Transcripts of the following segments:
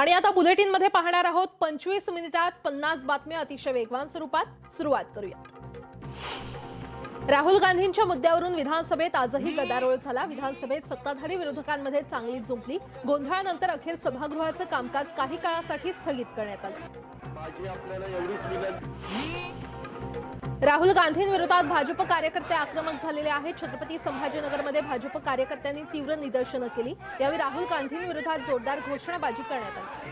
आणि आता बुलेटिन मध्ये पाहणार आहोत 25 मिनिटात 50 बातम्या अतिशय वेगवान स्वरूपात। सुरुवात करूया। राहुल गांधींच्या मुद्द्यावरून विधानसभेत आजही गदारोळ झाला। विधानसभेत सत्ताधारी विरोधकांमध्ये चांगलीच जुंपली। गोंधळानंतर अखेर सभागृहाचं कामकाज काही काळासाठी स्थगित करण्यात आलं। राहुल गांधींविरोधात भाजप कार्यकर्ते आक्रमक झालेले आहेत। छत्रपती संभाजीनगरमध्ये भाजप कार्यकर्त्यांनी तीव्र निदर्शनं केली। यावेळी राहुल गांधींविरोधात जोरदार घोषणाबाजी करण्यात आली।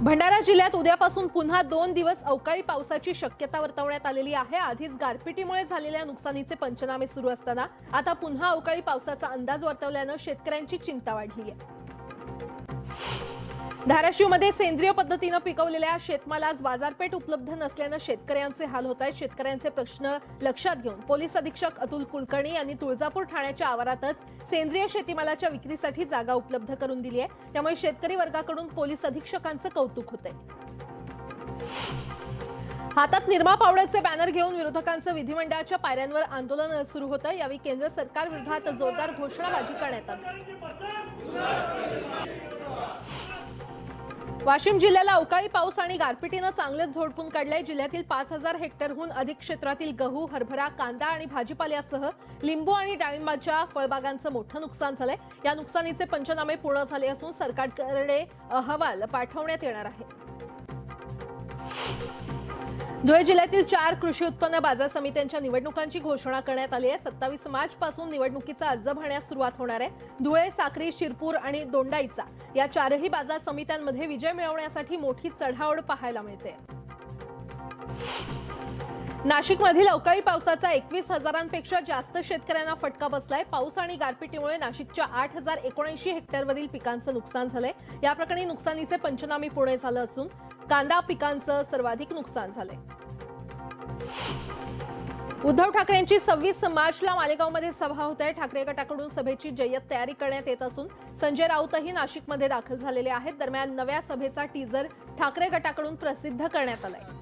भंडारा जिल्ह्यात उद्यापासून पुन्हा 2 दिवस अवकाळी पावसाची शक्यता वर्तवण्यात आलेली आहे। आधीच गारपिटीमुळे झालेल्या नुकसानीचे पंचनामे सुरू असताना आता पुन्हा अवकाळी पावसाचा अंदाज वर्तवल्यानं शेतकऱ्यांची चिंता वाढली आहे। धाराशिवमध्ये सेंद्रिय पद्धतीने पिकवलेल्या शेतमालास बाजारपेठ उपलब्ध नसल्याने शेतकऱ्यांचे हाल होत आहेत। शेतकऱ्यांचे प्रश्न लक्षात घेऊन पोलीस अधीक्षक अतुल कुलकर्णी यांनी तुळजापूर ठाण्याच्या आवारातच सेंद्रिय शेतीमालाच्या विक्रीसाठी जागा उपलब्ध करून दिली आहे। त्यामुळे शेतकरी वर्गाकडून पोलीस अधीक्षकांचे कौतुक होते। हातात निरमा पावडरचे बॅनर घेऊन विरोधकांचं विधिमंडळाच्या पायऱ्यांवर आंदोलन सुरू होतं। यावेळी केंद्र सरकार विरोधात जोरदार घोषणाबाजी करण्यात आली। वाशिम जिल्ह्याला अवकाळी पाऊस आणि गारपिटीनं चांगलेच झोडपून काढले। जिल्ह्यातील 5000 हेक्टरहून अधिक क्षेत्रातील गहू, हरभरा, कांदा आणि भाजीपाल्यासह लिंबू आणि डाळिंबाच्या फळबागांचं मोठं नुकसान झालंय। या नुकसानीचे पंचनामे पूर्ण झाले असून सरकारकडे अहवाल पाठवण्यात येणार आहे। धुळे जिल्ह्यातील 4 कृषी उत्पन्न बाजार समित्यांच्या निवडणुकांची घोषणा करण्यात आली आहे। 27 मार्च पासून निवडणुकीचा अर्ज भरण्यास सुरुवात होणार आहे। धुळे, साक्री, शिरपूर आणि दोंडाईचा या 4ही बाजार समित्यांमध्ये विजय मिळवण्यासाठी मोठी चढाओढ पाहायला मिळते। नाशिकमधील अवकाळी पावसाचा 21,000पेक्षा जास्त शेतकऱ्यांना फटका बसलाय। पाऊस आणि गारपिटीमुळे नाशिकच्या 8,079 हेक्टरवरील पिकांचं नुकसान झालंय। या प्रकरणी नुकसानीचे पंचनामे पूर्ण झाले असून कांदा पिकांचं सर्वाधिक नुकसान झालंय। उद्धव ठाकरेंची 26 मार्चला मालेगावमध्ये सभा होत आहे। ठाकरे गटाकडून सभेची जय्यत तयारी करण्यात येत असून संजय राऊतही नाशिकमध्ये दाखल झालेले आहेत। दरम्यान नव्या सभेचा टीजर ठाकरे गटाकडून प्रसिद्ध करण्यात आलाय।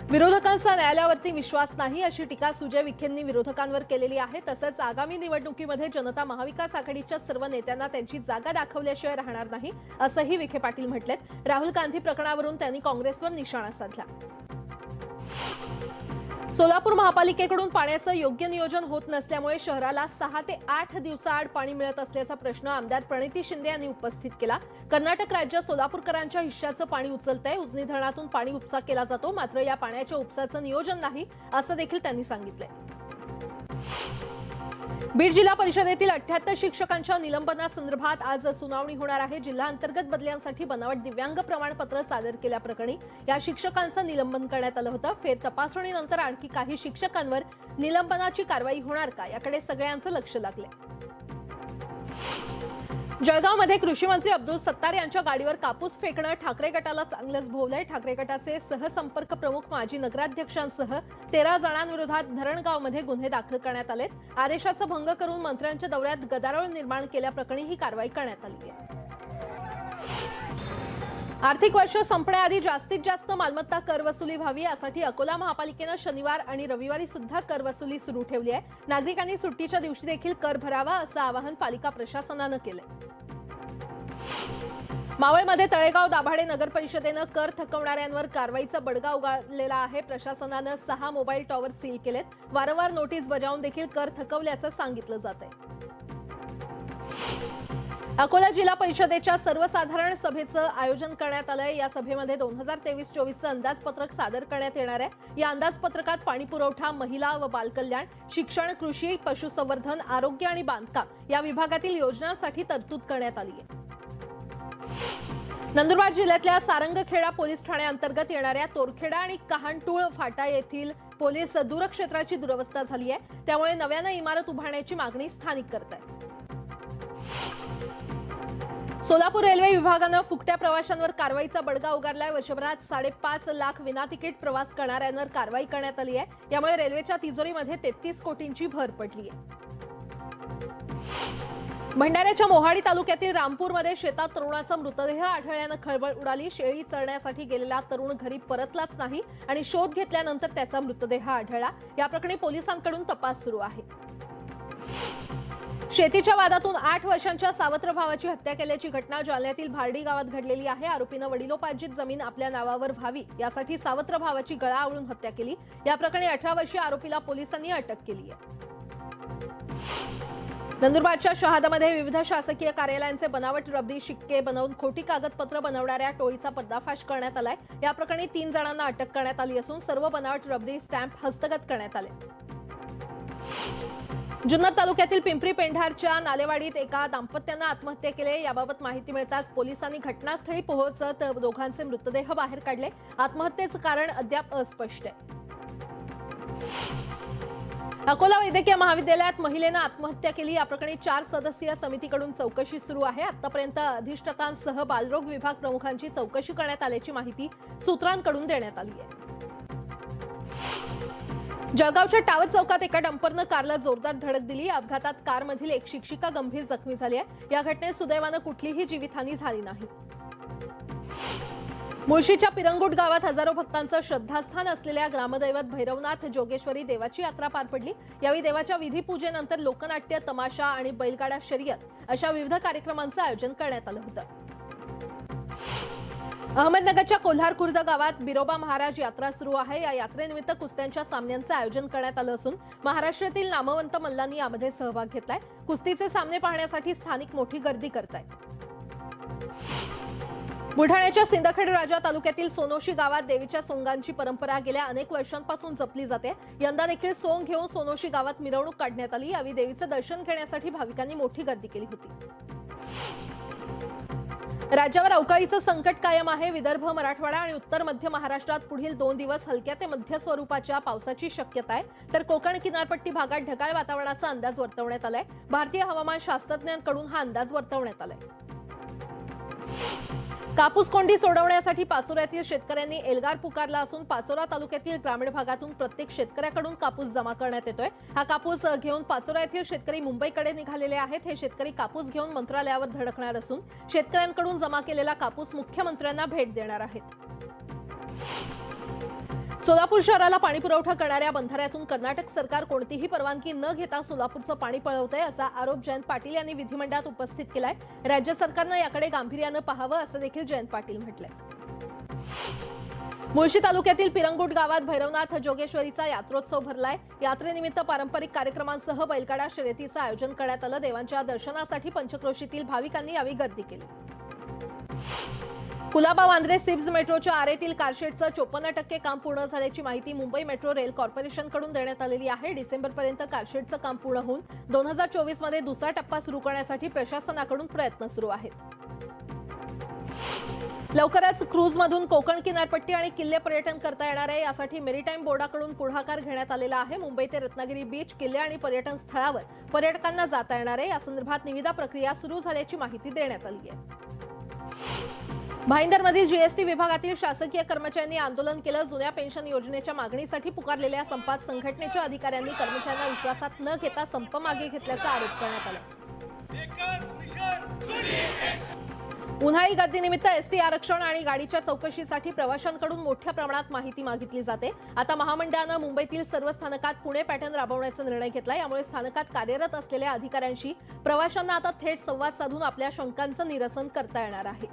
विरोधकांचा न्यायालयावरती विश्वास नाही अशी टीका सुजय विखेंनी विरोधकांवर केलेली आहे। तसंच आगामी निवडणुकीमध्ये जनता महाविकास आघाडीच्या सर्व नेत्यांना त्यांची जागा दाखवल्याशिवाय राहणार नाही असंही विखे पाटील म्हटलेत। राहुल गांधी प्रकरणावरून त्यांनी काँग्रेसवर निशाणा साधला। सोलापूर महापालिकेकडून पाण्याचं योग्य नियोजन होत नसल्यामुळे शहराला 6 ते 8 दिवसाआड पाणी मिळत असल्याचा प्रश्न आमदार प्रणिती शिंदे यांनी उपस्थित केला। कर्नाटक राज्य सोलापूरकरांच्या हिश्श्याचं पाणी उचलतंय। उजनी धरणातून पाणी उपसा केला जातो, मात्र या पाण्याच्या उपसाचं नियोजन नाही असं देखील त्यांनी सांगितलंय। बीड जिल्हा परिषदेतील 78 शिक्षकांच्या निलंबनासंदर्भात आज सुनावणी होणार आहे। जिल्हा अंतर्गत बदल्यांसाठी बनावट दिव्यांग प्रमाणपत्र सादर केल्याप्रकरणी या शिक्षकांचं निलंबन करण्यात आलं होतं। फेर तपासणीनंतर आणखी काही शिक्षकांवर निलंबनाची कारवाई होणार का याकडे सगळ्यांचं लक्ष लागलंय। जळगावमध्ये कृषी मंत्री अब्दुल सत्तार यांच्या गाडीवर कापूस फेकणं ठाकरे गटाला चांगलंच भोवलंय। ठाकरे गटाचे सहसंपर्क प्रमुख माजी नगराध्यक्षांसह 13 जणांविरोधात धरणगावमध्ये गुन्हे दाखल करण्यात आलेत। आदेशाचा भंग करून मंत्र्यांच्या दौऱ्यात गदारोळ निर्माण केल्याप्रकरणी ही कारवाई करण्यात आली आहे। आर्थिक वर्ष संपण्याआधी जास्तीत जास्त मालमत्ता कर वसुली व्हावी यासाठी अकोला महापालिकेनं शनिवार आणि रविवारी सुद्धा कर वसुली सुरू ठेवली आहे। नागरिकांनी सुट्टीच्या दिवशी देखील कर भरावा असं आवाहन पालिका प्रशासनानं केलंय। मावळमध्ये तळेगाव दाभाडे नगर परिषदेनं कर थकवणाऱ्यांवर कारवाईचा बडगा उगारलेला आहे। प्रशासनानं 6 मोबाईल टॉवर सील केलेत। वारंवार नोटीस बजावून देखील कर थकवल्याचं सांगितलं जातंय। अकोला जिल्हा परिषदेच्या सर्वसाधारण सभेचं आयोजन करण्यात आलंय। या सभेमध्ये 2023-24चं अंदाजपत्रक सादर करण्यात येणार आहे। या अंदाजपत्रकात पाणी पुरवठा, महिला व बालकल्याण, शिक्षण, कृषी, पशुसंवर्धन, आरोग्य आणि बांधकाम या विभागातील योजनांसाठी तरतूद करण्यात आली आहे। नंदुरबार जिल्ह्यातल्या सारंगखेडा पोलीस ठाण्याअंतर्गत येणाऱ्या तोरखेडा आणि कहाणटूळ फाटा येथील पोलीस दूरक्षेत्राची दुरवस्था झाली आहे। त्यामुळे नव्यानं इमारत उभारण्याची मागणी स्थानिक करत आहेत। सोलापूर रेल्वे विभागानं फुकट्या प्रवाशांवर कारवाईचा बडगा उगारलाय। वर्षभरात 5.5 लाख विनातिकीट प्रवास करणाऱ्यांवर कारवाई करण्यात आली आहे। यामुळे रेल्वेच्या तिजोरीमध्ये 33 कोटींची भर पडली आहे। भंडाऱ्याच्या मोहाडी तालुक्यातील रामपूरमध्ये शेतात तरुणाचा मृतदेह आढळल्यानं खळबळ उडाली। शेळी चरण्यासाठी गेलेला तरुण घरी परतलाच नाही आणि शोध घेतल्यानंतर त्याचा मृतदेह आढळला। या प्रकरणी पोलिसांकडून तपास सुरू आहे। शेतीच्या वादातून 8 वर्षांच्या सावत्र भावाची हत्या केल्याची घटना जालन्यातील भारडी गावात घडलेली आहे। आरोपीनं वडिलोपार्जित जमीन आपल्या नावावर व्हावी यासाठी सावत्र भावाची गळा आवळून हत्या केली। या प्रकरणी 18 वर्षीय आरोपीला पोलिसांनी अटक केली आहे। नंदुरबारच्या शहादामध्ये विविध शासकीय कार्यालयांचे बनावट रबरी शिक्के बनवून खोटी कागदपत्र बनवणाऱ्या टोळीचा पर्दाफाश करण्यात आलाय। या प्रकरणी 3 जणांना अटक करण्यात आली असून सर्व बनावट रबरी स्टॅम्प हस्तगत करण्यात आले। जुन्नर तालुक्यातील पिंपरी पेंढारच्या नालेवाडीत एका दाम्पत्यानं आत्महत्या केली। याबाबत माहिती मिळताच पोलिसांनी घटनास्थळी पोहोचत दोघांचे मृतदेह बाहेर काढले। आत्महत्येचं कारण अद्याप अस्पष्ट आहे। अकोला वैद्यकीय महाविद्यालयात महिलेनं आत्महत्या केली। या प्रकरणी 4 सदस्यीय समितीकडून चौकशी सुरू आहे। आतापर्यंत अधिष्ठातांसह बालरोग विभाग प्रमुखांची चौकशी करण्यात आल्याची माहिती सूत्रांकडून देण्यात आली आहे। जळगावच्या टावर चौकात एका डंपरनं कारला जोरदार धडक दिली। या अपघातात कारमधील एक शिक्षिका गंभीर जखमी झाली आहे। या घटनेत सुदैवानं कुठलीही जीवितहानी झाली नाही। मुळशीच्या पिरंगुट गावात हजारो भक्तांचं श्रद्धास्थान असलेल्या ग्रामदैवत भैरवनाथ जोगेश्वरी देवाची यात्रा पार पडली। यावेळी देवाच्या विधीपूजेनंतर लोकनाट्य, तमाशा आणि बैलगाडा शर्यत अशा विविध कार्यक्रमांचं आयोजन करण्यात आलं होतं। अहमदनगरच्या कोल्हार खुर्द गावात बिरोबा महाराज यात्रा सुरू आहे। या यात्रेनिमित्त कुस्त्यांच्या सामन्यांचं आयोजन करण्यात आलं असून महाराष्ट्रातील नामवंत मल्लांनी यामध्ये सहभाग घेतलाय। कुस्तीचे सामने पाहण्यासाठी स्थानिक मोठी गर्दी करतायत। बुलढाण्याच्या सिंदखेड राजा तालुक्यातील सोनोशी गावात देवीच्या सोंगांची परंपरा गेल्या अनेक वर्षांपासून जपली जाते। यंदा देखील सोंग घेऊन सोनोशी गावात मिरवणूक काढण्यात आली। यावेळी देवीचं दर्शन घेण्यासाठी भाविकांनी मोठी गर्दी केली होती। राज्यावर अवकाळीचं संकट कायम आहे। विदर्भ, मराठवाडा आणि उत्तर मध्य महाराष्ट्रात पुढील 2 दिवस हलक्या ते मध्य स्वरूपाच्या पावसाची शक्यता आहे। तर कोकण किनारपट्टी भागात ढगाळ वातावरणाचा अंदाज वर्तवण्यात आलाय। भारतीय हवामान शास्त्रज्ञांकडून हा अंदाज वर्तवण्यात आलाय। कापूस कोंडी सोडवण्यासाठी पाचोऱ्यातील शेतकऱ्यांनी एल्गार पुकारला असून पाचोरा तालुक्यातील ग्रामीण भागातून प्रत्येक शेतकऱ्याकडून कापूस जमा करण्यात येतोय। हा कापूस घेऊन पाचोरा येथील शेतकरी मुंबईकडे निघालेले आहेत। हे शेतकरी कापूस घेऊन मंत्रालयावर धडकणार असून शेतकऱ्यांकडून जमा केलेला कापूस मुख्यमंत्र्यांना भेट देणार आहेत। सोलापूर शहराला पाणी पुरवठा करणाऱ्या बंधाऱ्यातून कर्नाटक सरकार कोणतीही परवानगी न घेता सोलापूरचं पाणी पळवतंय असा आरोप जयंत पाटील यांनी विधिमंडळात उपस्थित केलाय। राज्य सरकारनं याकडे गांभीर्यानं पाहावं असं देखील जयंत पाटील म्हटलंय। मुळशी तालुक्यातील पिरंगुट गावात भैरवनाथ जोगेश्वरीचा यात्रोत्सव भरलाय। यात्रेनिमित्त पारंपरिक कार्यक्रमांसह बैलगाडा शर्यतीचं आयोजन करण्यात आलं। देवांच्या दर्शनासाठी पंचक्रोशीतील भाविकांनी यावेळी गर्दी केली। कुलाबा वांद्रे सिब्स मेट्रोच्या आरेतील कारशेडचं 54% काम पूर्ण झाल्याची माहिती मुंबई मेट्रो रेल कॉर्पोरेशनकडून देण्यात आलेली आहे। डिसेंबरपर्यंत कारशेडचं काम पूर्ण होऊन 2024 मध्ये दुसरा टप्पा सुरू करण्यासाठी प्रशासनाकडून प्रयत्न सुरू आहेत। लवकरच क्रूझमधून कोकण किनारपट्टी आणि किल्ले पर्यटन करता येणार आहे। यासाठी मेरीटाईम बोर्डाकडून पुढाकार घेण्यात आलेला आहे। मुंबई ते रत्नागिरी बीच, किल्ले आणि पर्यटन स्थळावर पर्यटकांना जाता येणार आहे। या संदर्भात निविदा प्रक्रिया सुरू झाल्याची माहिती देण्यात आली आहे। भाईंदरमधील जीएसटी विभागातील शासकीय कर्मचाऱ्यांनी आंदोलन केलं। जुन्या पेन्शन योजनेच्या मागणीसाठी पुकारलेल्या संपात संघटनेच्या अधिकाऱ्यांनी कर्मचाऱ्यांना विश्वासात न घेता संप मागे घेतल्याचा आरोप करण्यात आला। उन्हाळी गर्दीनिमित्त एसटी आरक्षण आणि गाडीच्या चौकशीसाठी प्रवाशांकडून मोठ्या प्रमाणात माहिती मागितली जाते। आता महामंडळानं मुंबईतील सर्व स्थानकात पुणे पॅटर्न राबवण्याचा निर्णय घेतला। यामुळे स्थानकात कार्यरत असलेल्या अधिकाऱ्यांशी प्रवाशांना आता थेट संवाद साधून आपल्या शंकांचं निरसन करता येणार आहे।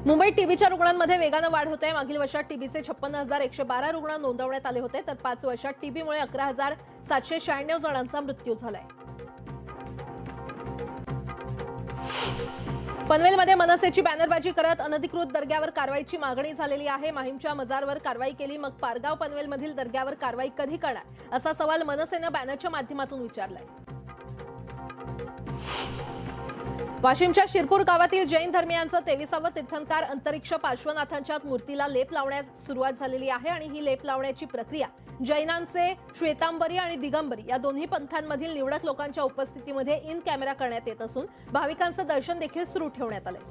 मुंबईत टीबीच्या रुग्णांमध्ये वेगानं वाढ होते। मागील वर्षात टीबीचे 56,112 रुग्ण नोंदवण्यात आले होते, तर 5 वर्षात टीबीमुळे 11,796 जणांचा मृत्यू झालाय। पनवेलमध्ये मनसेची बॅनरबाजी करत अनधिकृत दर्ग्यावर कारवाईची मागणी झालेली आहे। माहीमच्या मजारवर कारवाई केली, मग पारगाव पनवेलमधील दर्ग्यावर कारवाई कधी करणार असा सवाल मनसेनं बॅनरच्या माध्यमातून विचारलाय। वाशिमच्या शिरपूर गावातील जैन धर्मियांचं 23वे तीर्थंकर अंतरिक्ष पार्श्वनाथांच्या मूर्तीला लेप लावण्यास सुरुवात झालेली आहे आणि ही लेप लावण्याची प्रक्रिया जैनांचे श्वेतांबरी आणि दिगंबरी या दोन्ही पंथांमधील निवडक लोकांच्या उपस्थितीमध्ये इन कॅमेरा करण्यात येत असून भाविकांचं दर्शन देखील सुरू ठेवण्यात आलंय।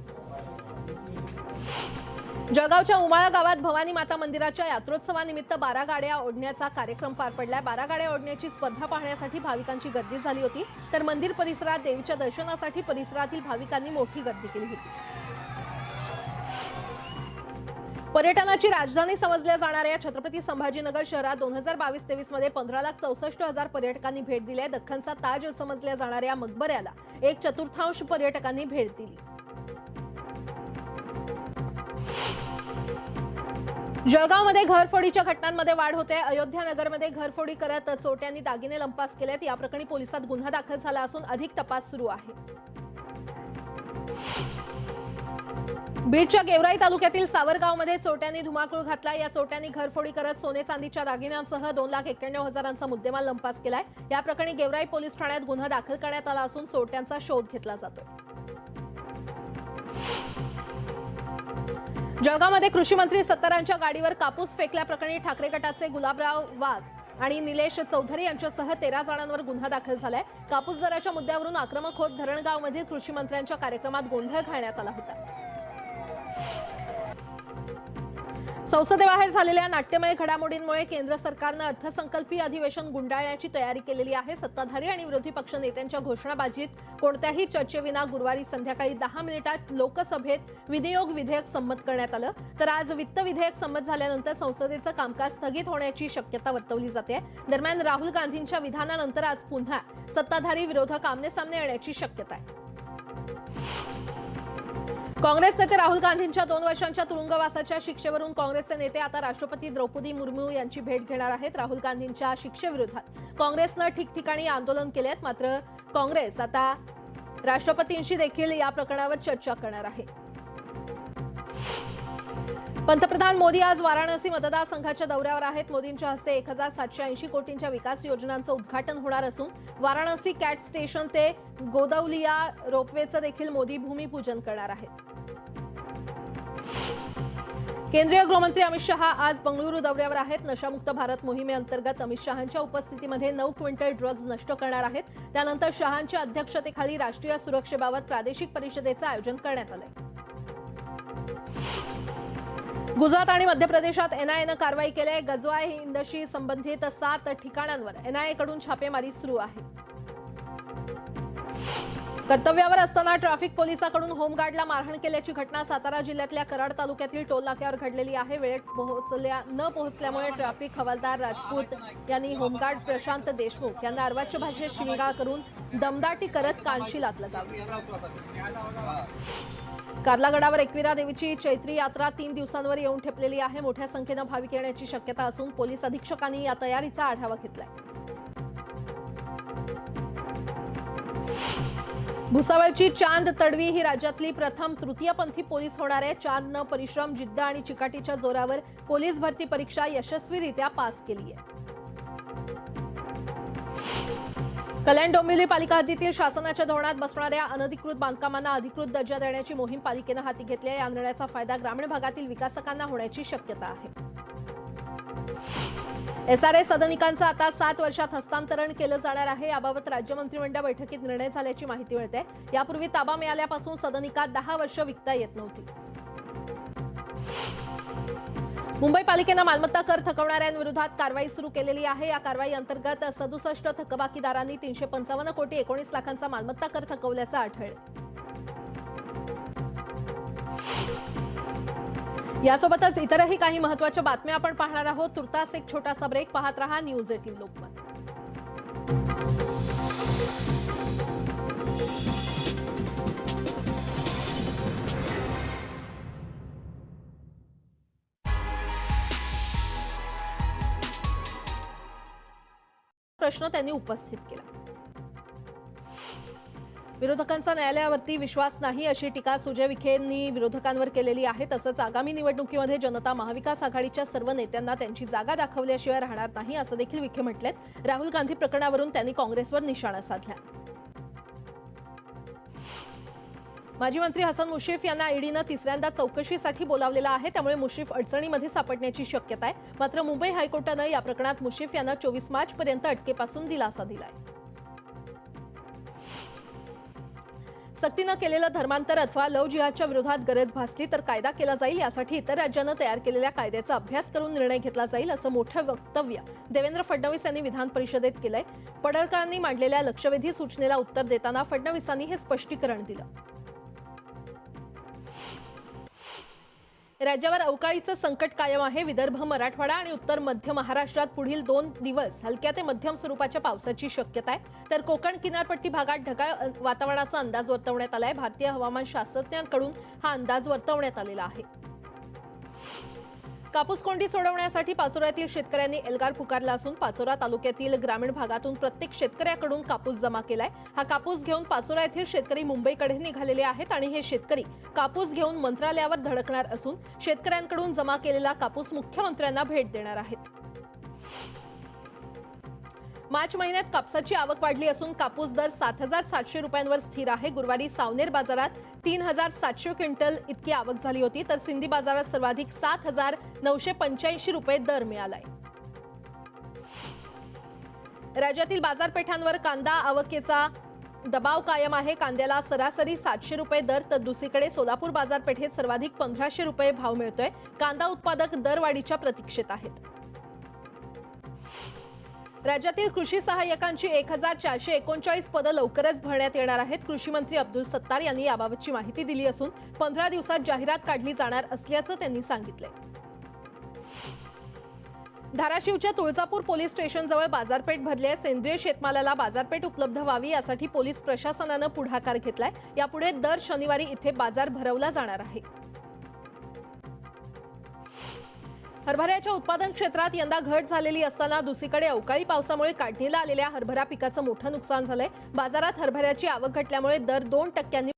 जळगावच्या उमाळा गावात भवानी माता मंदिराच्या यात्रोत्सवानिमित्त 12 गाड्या ओढण्याचा कार्यक्रम पार पडलाय। 12 गाड्या ओढण्याची स्पर्धा पाहण्यासाठी भाविकांची गर्दी झाली होती, तर मंदिर परिसरात देवीच्या दर्शनासाठी परिसरातील भाविकांनी मोठी गर्दी केली होती। पर्यटनाची राजधानी समजल्या जाणाऱ्या छत्रपती संभाजीनगर शहरात 2022-23 मध्ये 15,64,000 पर्यटकांनी भेट दिली आहे। दख्खनचा ताज समजल्या जाणाऱ्या मकबऱ्याला 1/4 पर्यटकांनी भेट दिली। जळगावमध्ये घरफोडीच्या घटनांमध्ये वाढ होते। अयोध्या नगरमध्ये घरफोडी करत चोरट्यांनी दागिने लंपास केलेत। या प्रकरणी पोलिसात गुन्हा दाखल झाला असून अधिक तपास सुरू आहे। बीडच्या गेवराई तालुक्यातील सावरगावमध्ये चोरट्यांनी धुमाकूळ घातला। या चोरट्यांनी घरफोडी करत सोने चांदीच्या दागिन्यांसह 2,91,000चा मुद्देमाल लंपास केलाय। या प्रकरणी गेवराई पोलीस ठाण्यात गुन्हा दाखल करण्यात आला असून चोरट्यांचा शोध घेतला जातोय। जळगावमध्ये कृषी मंत्री सत्तारांच्या गाडीवर कापूस फेकल्याप्रकरणी ठाकरे गटाचे गुलाबराव वाघ आणि निलेश चौधरी यांच्यासह 13 जणांवर गुन्हा दाखल झालाय। कापूस दराच्या मुद्द्यावरून आक्रमक होत धरणगावमध्ये कृषी मंत्र्यांच्या कार्यक्रमात गोंधळ घालण्यात आला होता। संसदेबाहेर झालेल्या नाट्यमय घडामोडींमुळे केंद्र सरकारनं अर्थसंकल्पीय अधिवेशन गुंडाळण्याची तयारी केलेली आहे। सत्ताधारी आणि विरोधी पक्ष नेत्यांच्या घोषणाबाजीत कोणत्याही चर्चेविना गुरुवारी संध्याकाळी 10 मिनिटात लोकसभेत विनियोग विधेयक संमत करण्यात आलं, तर आज वित्त विधेयक संमत झाल्यानंतर संसदेचं कामकाज स्थगित होण्याची शक्यता वर्तवली जाते। दरम्यान राहुल गांधींच्या विधानानंतर आज पुन्हा सत्ताधारी विरोधक आमने-सामने येण्याची शक्यता आहे। काँग्रेस नेते राहुल गांधींच्या 2 वर्षांच्या तुरुंगवासाच्या शिक्षेवरून काँग्रेसचे नेते आता राष्ट्रपती द्रौपदी मुर्मू यांची भेट घेणार आहेत। राहुल गांधींच्या शिक्षेविरोधात काँग्रेसनं ठिकठिकाणी आंदोलन केले आहेत, मात्र काँग्रेस आता राष्ट्रपतींशी देखील या प्रकरणावर चर्चा करणार आहे। पंतप्रधान मोदी आज वाराणसी मतदारसंघाच्या दौऱ्यावर आहेत। मोदींच्या हस्ते 1,780 कोटींच्या विकास योजनांचं उद्घाटन होणार असून वाराणसी कॅट स्टेशन ते गोदौलिया रोपवेचं देखील मोदी भूमिपूजन करणार आहेत। केंद्रीय गृहमंत्री अमित शहा आज बंगळुरू दौऱ्यावर आहेत। नशामुक्त भारत मोहिमेअंतर्गत अमित शहांच्या उपस्थितीमध्ये 9 क्विंटल ड्रग्ज नष्ट करणार आहेत। त्यानंतर शहांच्या अध्यक्षतेखाली राष्ट्रीय सुरक्षेबाबत प्रादेशिक परिषदेचं आयोजन करण्यात आलंय। गुजरात आणि मध्य प्रदेशात एनआयएनं कारवाई केली आहे। गजवाय हिंदशी संबंधित 7 ठिकाणांवर एनआयएकडून छापेमारी सुरू आहे। कर्तव्यावर असताना ट्रॅफिक पोलिसांकडून होमगार्डला मारहाण केल्याची घटना सातारा जिल्ह्यातल्या कराड तालुक्यातील टोल नाक्यावर घडलेली आहे। वेळेत न पोहोचल्यामुळे ट्रॅफिक हवालदार राजपूत यांनी होमगार्ड प्रशांत देशमुख यांना अर्वाच्य भाषेत शिवीगाळ करून दमदाटी करत कानशी लात लगावली। कार्लागडावर एकविरा देवीची चैत्री यात्रा 3 दिवसांवर येऊन ठेपलेली आहे। मोठ्या संख्येनं भाविक येण्याची शक्यता असून पोलीस अधीक्षकांनी या तयारीचा आढावा घेतलाय। भुसावळची चांद तडवी ही राज्यातली प्रथम तृतीयपंथी पोलीस होणार आहे। चांदनं परिश्रम, जिद्द आणि चिकाटीच्या जोरावर पोलीस भरती परीक्षा यशस्वीरित्या पास केली आहे। कल्याण डोंबिवली पालिका हद्दीतील शासनाच्या धोरणात बसणाऱ्या अनधिकृत बांधकामांना अधिकृत दर्जा देण्याची मोहीम पालिकेनं हाती घेतली आहे। या निर्णयाचा फायदा ग्रामीण भागातील विकासकांना होण्याची शक्यता आहे। एसआरए सदनिकांचं आता 7 वर्षात हस्तांतरण केलं जाणार आहे। याबाबत राज्य मंत्रिमंडळ बैठकीत निर्णय झाल्याची माहिती मिळते। यापूर्वी ताबा मिळाल्यापासून सदनिका 10 वर्ष विकता येत नव्हती। मुंबई पालिकेनं मालमत्ता कर थकवणाऱ्यांविरोधात कारवाई सुरू केलेली आहे। या कारवाई अंतर्गत 67 थकबाकीदारांनी 355 कोटी 19 लाखांचा मालमत्ता कर थकवल्याचं आढळलं। यासोबतच इतरही काही महत्त्वाच्या बातम्या आपण पाहणार आहोत। तुर्तास एक छोटासा ब्रेक, पाहत रहा न्यूज 18 लोकमत। प्रश्न त्यांनी उपस्थित केला। विरोधकांचा न्यायालयावरती विश्वास नाही अशी टीका सुजय विखेंनी विरोधकांवर केलेली आहे। तसंच आगामी निवडणुकीमध्ये जनता महाविकास आघाडीच्या सर्व नेत्यांना त्यांची जागा दाखवल्याशिवाय राहणार नाही असं देखील विखे म्हटलेत। राहुल गांधी प्रकरणावरून त्यांनी काँग्रेसवर निशाणा साधला। माजी मंत्री हसन मुश्रीफ यांना ईडीनं तिसऱ्यांदा चौकशीसाठी बोलावलेलं आहे, त्यामुळे मुश्रीफ अडचणीमध्ये सापडण्याची शक्यता आहे। मात्र मुंबई हायकोर्टानं या प्रकरणात मुश्रीफ यांना 24 मार्चपर्यंत अटकेपासून दिलासा दिलाय। सक्तीनं केलेलं धर्मांतर अथवा लव्ह जिहादच्या विरोधात गरज भासली तर कायदा केला जाईल। यासाठी इतर राज्यांना तयार केलेल्या कायद्याचा अभ्यास करून निर्णय घेतला जाईल असं मोठं वक्तव्य देवेंद्र फडणवीस यांनी विधान परिषदेत केलंय। पडळकरांनी मांडलेल्या लक्षवेधी सूचनेला उत्तर देताना फडणवीसांनी हे स्पष्टीकरण दिलं। राज्यावर अवकाळीचं संकट कायम आहे। विदर्भ, मराठवाडा आणि उत्तर मध्य महाराष्ट्रात पुढील 2 दिवस हलक्या ते मध्यम स्वरूपाच्या पावसाची शक्यता आहे, तर कोकण किनारपट्टी भागात ढगाळ वातावरणाचा अंदाज वर्तवण्यात आलाय। भारतीय हवामान शास्त्रज्ञांकडून हा अंदाज वर्तवण्यात आलेला आहे। कापूस कोंडी सोडवण्यासाठी पाचोऱ्यातील शेतकऱ्यांनी एल्गार पुकारला असून पाचोरा तालुक्यातील ग्रामीण भागातून प्रत्येक शेतकऱ्याकडून कापूस जमा केलाय। हा कापूस घेऊन पाचोरा येथील शेतकरी मुंबईकडे निघालेले आहेत आणि हे शेतकरी कापूस घेऊन मंत्रालयावर धडकणार असून शेतकऱ्यांकडून जमा केलेला कापूस मुख्यमंत्र्यांना भेट देणार आहेत। मार्च महिन्यात कापसाची आवक वाढली असून कापूस दर 7,700 रुपयांवर स्थिर आहे। गुरुवारी सावनेर बाजारात 3,700 क्विंटल इतकी आवक झाली होती, तर सिंधी बाजारात सर्वाधिक 7,985 रुपये दर मिळालाय। राज्यातील बाजारपेठांवर कांदा आवकेचा दबाव कायम आहे। कांद्याला सरासरी 700 रुपये दर, तर दुसरीकडे सोलापूर बाजारपेठेत सर्वाधिक 1,500 रुपये भाव मिळतोय। कांदा उत्पादक दरवाढीच्या प्रतीक्षेत आहेत। राज्यातील कृषी सहाय्यकांची 1,439 पदं लवकरच भरण्यात येणार आहेत। कृषी मंत्री अब्दुल सत्तार यांनी याबाबतची माहिती दिली असून 15 दिवसात जाहिरात काढली जाणार असल्याचं त्यांनी सांगितलंय। धाराशिवच्या तुळजापूर पोलीस स्टेशनजवळ बाजारपेठ भरली आहे। सेंद्रिय शेतमालाला बाजारपेठ उपलब्ध व्हावी यासाठी पोलीस प्रशासनानं पुढाकार घेतलाय। यापुढे दर शनिवारी इथे बाजार भरवला जाणार आहे। हरभऱ्याच्या उत्पादन क्षेत्रात यंदा घट झालेली असताना दुसरीकडे अवकाळी पावसामुळे काढणीला आलेल्या हरभरा पिकाचं मोठं नुकसान झालंय। बाजारात हरभऱ्याची आवक घटल्यामुळे दर 2%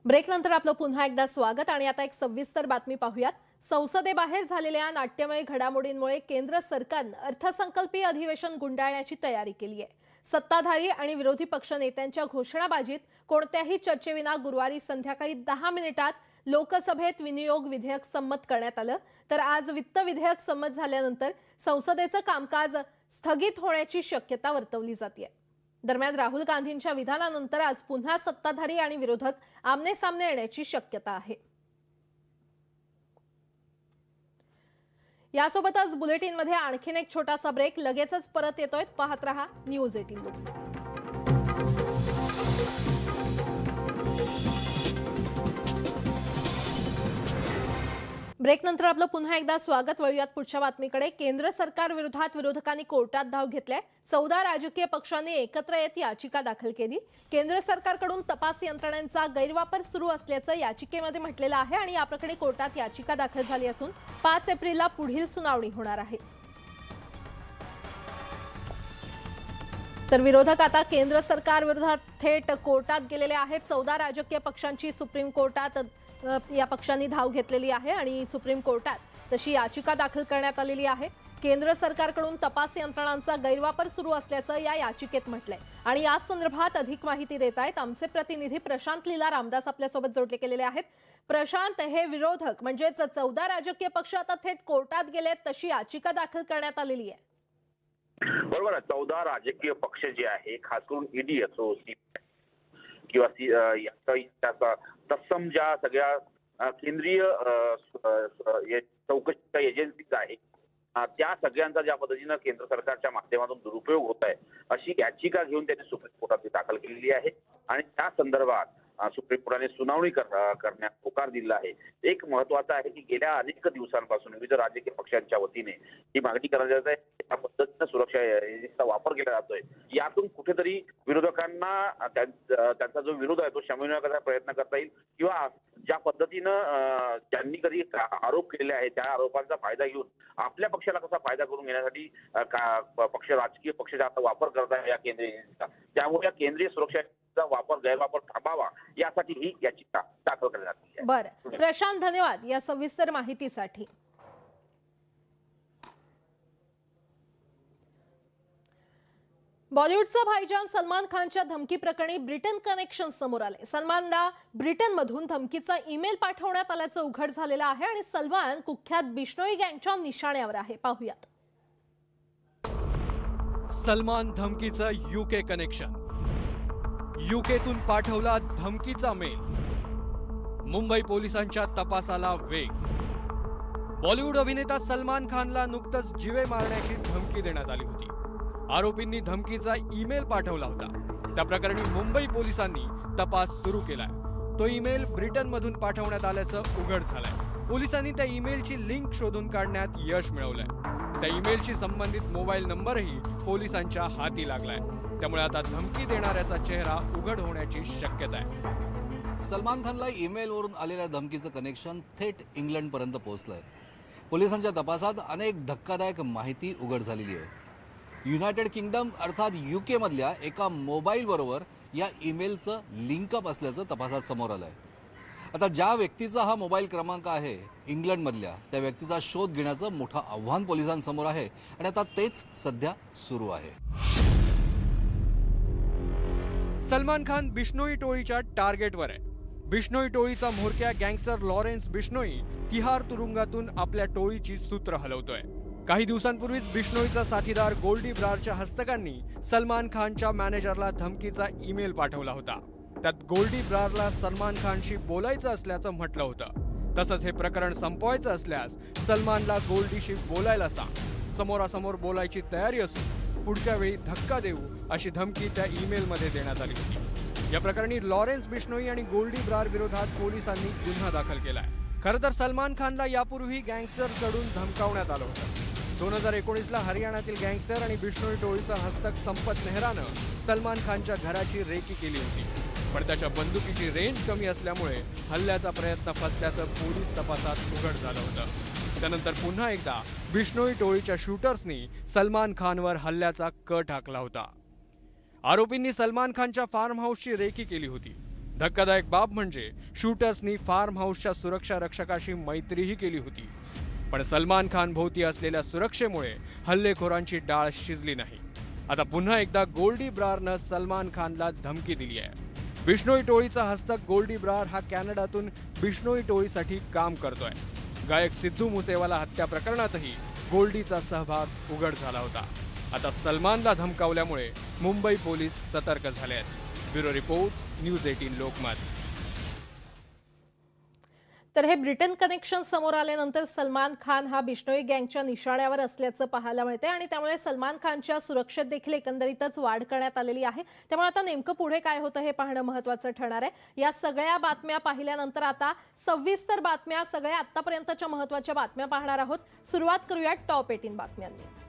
ब्रेक नंतर आपलं पुन्हा एकदा स्वागत आणि आता एक सविस्तर बातमी पाहूयात। संसदेबाहेर झालेल्या नाट्यमय घडामोडींमुळे केंद्र सरकारनं अर्थसंकल्पीय अधिवेशन गुंडाळण्याची तयारी केली आहे। सत्ताधारी आणि विरोधी पक्ष नेत्यांच्या घोषणाबाजीत कोणत्याही चर्चेविना गुरुवारी संध्याकाळी 10 मिनिटात लोकसभेत विनियोग विधेयक संमत करण्यात आलं, तर आज वित्त विधेयक संमत झाल्यानंतर संसदेचं कामकाज स्थगित होण्याची शक्यता वर्तवली जाते। दरम्यान राहुल गांधींच्या विधानानंतर आज पुन्हा सत्ताधारी आणि विरोधक आमने-सामने येण्याची शक्यता आहे। यासोबतच बुलेटिनमध्ये आणखीन एक छोटासा ब्रेक, लगेचच परत येतोय। पाहत रहा न्यूज 18। ब्रेक नंतर आपलं पुन्हा एकदा स्वागत। वळूयात पुढच्या बातमीकडे। केंद्र सरकार विरोधात विरोधकांनी कोर्टात धाव घेतलाय। 14 राजकीय पक्षांनी एकत्र येत याचिका दाखल केली। केंद्र सरकारकडून तपास यंत्रणांचा गैरवापर सुरू असल्याचं याचिकेमध्ये म्हटलेलं आहे आणि या प्रकरणी कोर्टात याचिका दाखल झाली असून 5 एप्रिलला पुढील सुनावणी होणार आहे। तर विरोधक आता केंद्र सरकार विरोधात थेट कोर्टात गेलेले आहेत। 14 राजकीय पक्षांची सुप्रीम कोर्टात या पक्षांनी धाव घेतलेली आहे आणि सुप्रीम कोर्टात तशी याचिका दाखल करण्यात आलेली आहे। केंद्र सरकारकडून तपास यंत्रणांचा गैरवापर सुरू असल्याचं या याचिकेत म्हटलंय आणि या संदर्भात अधिक माहिती देत आहेत आमचे प्रतिनिधी प्रशांत लीला रामदास आपल्यासोबत जोडले गेलेले आहेत। प्रशांत, हे विरोधक म्हणजे 14 राजकीय पक्ष आता थेट कोर्टात गेलेत, तशी याचिका दाखल करण्यात आलेली आहे। बरोबर आहे। 14 राजकीय पक्ष जे आहे, खास करून ईडी असो किंवा तत्सम ज्या सगळ्या केंद्रीय चौकशीच्या एजन्सीज आहे, त्या सगळ्यांचा ज्या पद्धतीनं केंद्र सरकारच्या माध्यमातून दुरुपयोग होत आहे अशी याचिका घेऊन त्यांनी सुप्रीम कोर्टात दाखल केलेली आहे आणि त्या संदर्भात सुप्रीम कोर्टाने सुनावणी करण्यास होकार दिला आहे। एक महत्त्वाचं आहे की गेल्या अनेक दिवसांपासून विविध राजकीय पक्षांच्या वतीने ही मागणी करण्यात येत आहे, त्या पद्धतीनं सुरक्षा एजन्सीचा वापर केला जातोय। यातून कुठेतरी विरोधकांना त्यांचा जो विरोध आहे तो शमविण्याचा प्रयत्न करता येईल किंवा ज्या पद्धतीनं ज्यांनी कधी आरोप केलेले आहेत त्या आरोपांचा फायदा घेऊन आपल्या पक्षाला कसा फायदा करून घेण्यासाठी राजकीय पक्षाचा आता वापर करत आहे या केंद्रीय एजन्सीचा, त्यामुळे या केंद्रीय सुरक्षा वापर गैरवापर थांबावा यासाठी ही याचिका दाखल करण्यात आली आहे। बरं प्रशांत, धन्यवाद या सविस्तर माहितीसाठी। बॉलिवूडचा भाईजान सलमान खानच्या धमकी प्रकरणी ब्रिटन कनेक्शन समोर आले। सलमानला ब्रिटनमधून धमकीचा ईमेल पाठवण्यात आल्याचं उघड झालेलं आहे आणि सलमान कुख्यात बिश्नोई गँगच्या निशाण्यावर आहे। पाहूयात। सलमान धमकीचं यूके कनेक्शन। यूकेतून पाठवला धमकीचा मेल। मुंबई पोलिसांच्या तपासाला वेग। बॉलिवूड अभिनेता सलमान खानला नुकतंच जीवे मारण्याची धमकी देण्यात आली होती। आरोपींनी धमकीचा ईमेल पाठवला होता। त्या प्रकरणी मुंबई पोलिसांनी तपास सुरू केलाय। तो ईमेल ब्रिटनमधून पाठवण्यात आल्याचं उघड झालंय। पोलिसांनी त्या ईमेलची लिंक शोधून काढण्यात यश मिळवलंय। त्या ईमेलशी संबंधित मोबाईल नंबरही पोलिसांच्या हाती लागलाय। त्यामुळे आता धमकी देणाऱ्याचा चेहरा उघड होण्याची शक्यता आहे। सलमान खानला ईमेलवरून आलेल्या धमकीचं कनेक्शन थेट इंग्लंडपर्यंत पोहोचलंय। पोलिसांच्या तपासात अनेक धक्कादायक माहिती उघड झालेली आहे। युनायटेड किंगडम अर्थात यूके मधल्या एका मोबाईल बरोबर या ईमेलचं लिंकअप असल्याचं तपासात समोर आलंय। आता ज्या व्यक्तीचा हा मोबाईल क्रमांक आहे इंग्लंडमधल्या, त्या व्यक्तीचा शोध घेण्याचं मोठं आव्हान पोलिसांसमोर आहे आणि आता तेच सध्या सुरू आहे। सलमान खान बिश्नोई टोळीच्या टार्गेटवर आहे। बिश्नोई टोळीचा म्होरक्या गँगस्टर लॉरेन्स बिश्नोई तिहार तुरुंगातून आपल्या टोळीची सूत्र हलवतोय। काही दिवसांपूर्वीच बिश्नोईचा साथीदार गोल्डी ब्रारच्या हस्तकांनी सलमान खानच्या मॅनेजरला धमकीचा ईमेल पाठवला होता। त्यात गोल्डी ब्रारला सलमान खानशी बोलायचं असल्याचं म्हटलं होतं। तसंच हे प्रकरण संपवायचं असल्यास सलमानला गोल्डीशी बोलायला सांग, समोरासमोर बोलायची तयारी असून पुढच्या वेळी धक्का देऊ अशी धमकी त्या ईमेलमध्ये देण्यात आली होती। या प्रकरणी लॉरेन्स बिश्नोई आणि गोल्डी ब्रार विरोधात पोलिसांनी गुन्हा दाखल केलाय। खरं तर सलमान खानला यापूर्वी गँगस्टरकडून धमकावण्यात आलं होतं। 2019ला हरियाणातील गँगस्टर आणि बिश्नोई टोळीचा हस्तक संपत नेहरानं सलमान खानच्या घराची रेकी केली होती, पण त्याच्या बंदुकीची रेंज कमी असल्यामुळे हल्ल्याचा प्रयत्न फसल्याचं पोलीस तपासात उघड झालं होतं। त्यानंतर पुन्हा एकदा बिश्नोई टोळीच्या शूटर्सनी सलमान खानवर हल्ल्याचा कट हाकला होता। आरोपींनी सलमान खानच्या फार्म हाऊसची रेकी केली होती। धक्कादायक बाब म्हणजे शूटर्सनी फार्म हाऊसच्या सुरक्षा रक्षकाशी मैत्रीही केली होती, पण सलमान खान भोवती असलेल्या सुरक्षेमुळे हल्लेखोरांची डाळ शिजली नाही। आता पुन्हा एकदा गोल्डी ब्रारनं सलमान खानला धमकी दिली आहे। बिश्नोई टोळीचा हस्तक गोल्डी ब्रार हा कॅनडातून बिश्नोई टोळीसाठी काम करतोय। गायक सिद्धू मुसेवाला हत्या प्रकरणातही गोल्डीचा सहभाग उघड झाला होता। आता सलमानला धमकावल्यामुळे मुंबई पोलीस सतर्क झाले आहेत। Bureau report, news 18 Lokmat. तर हे ब्रिटन कनेक्शन समोर आल्यानंतर सलमान खान हा बिश्नोई गँगच्या निशाण्यावर असल्याचं पाहायला मिळते आणि त्यामुळे सलमान खानच्या सुरक्षेत देखील एकंदरीतच वाढ करण्यात आलेली आहे। त्यामुळे आता नेमकं पुढे काय होतं हे पाहणं महत्त्वाचं ठरणार आहे। या सगळ्या बातम्या पाहिल्यानंतर आता सविस्तर बातम्या, सगळ्या आतापर्यंतच्या महत्त्वाच्या बातम्या पाहणार आहोत। सुरुवात करूया टॉप 18 बातम्यांनी।